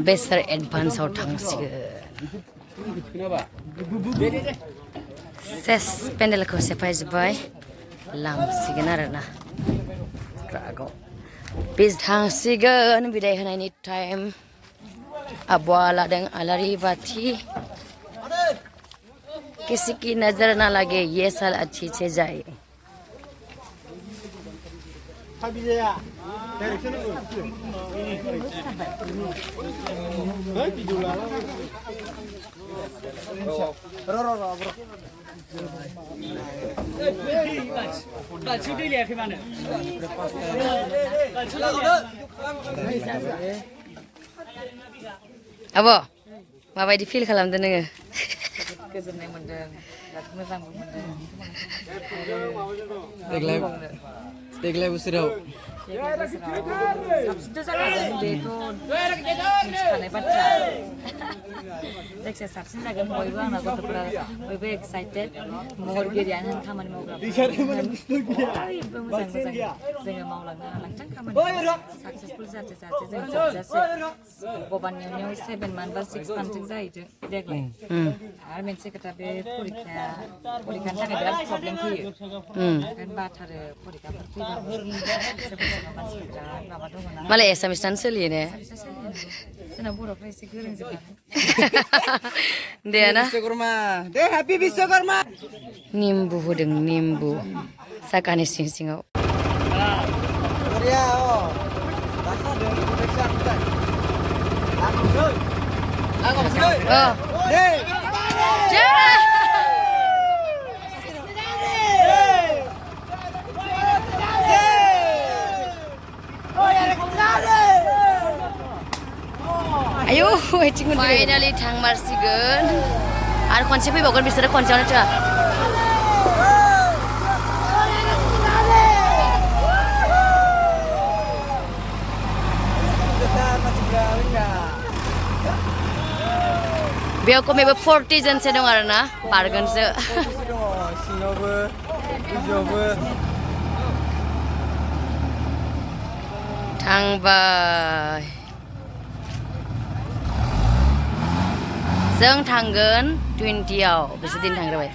बेसोर एडभान्सआव थांसिगोन सेस पेन्डेलखौ सेफायजोब्बाय लांसिगोन आरोना ट्राकआव बे थांसिगोन बिदाय होनायनि टाइम आब'आ लादों आलारि बाथि किसी की नजर ना लगे ये साल अच्छी से जाए Abo, माबायदि फिल खालामदों नोङो? गोजोननाय मोनदों, बिराद मोजांबो मोनदों। देग्लाय बोसोराव साबसिनथ' जाखागोन बेथ' मिथिखानाय बाथ्रा। जायखिजाया साबसिन जागोन बयबो आंना गथ'फोरा बयबो एक्साइटेड महरगिरियानो होन खामानि मावग्राफोर बयबो मोजां जोङो मावलांनो हालांथों खामानि साक्सेसफुल जाहाथे जों जोबजासे भगबाननि अननायाव 7 मान्थ बा 6 मान्थजों जाहैथों देग्लाय आरो मोनसे खोथा बे फरिखानि थाखाय बिराद प्रब्लेम फैयो ओंखायनो बाथारो फरिखाफोर फैबाबो मानसिफोर बिराद माबा दङ ना मालाय एसामिसानो सोलियो ने जोंना बर'फ्रा एसे गोरों जोबा दे ना विश्वकर्मा दे हेपि विश्वकर्मा निम्बु होदों निम्बु साकानि सिं सिङाव ayo finally थांमारसिगोन आरो खनसे फैबावगोन बिसोरो खनसेयावनो था बेयाव खमैबो 40 जनसो दं आरोना बारगोनसो थांबाय जों थांगोन 20आव बेसे दिन थांग्रोबाय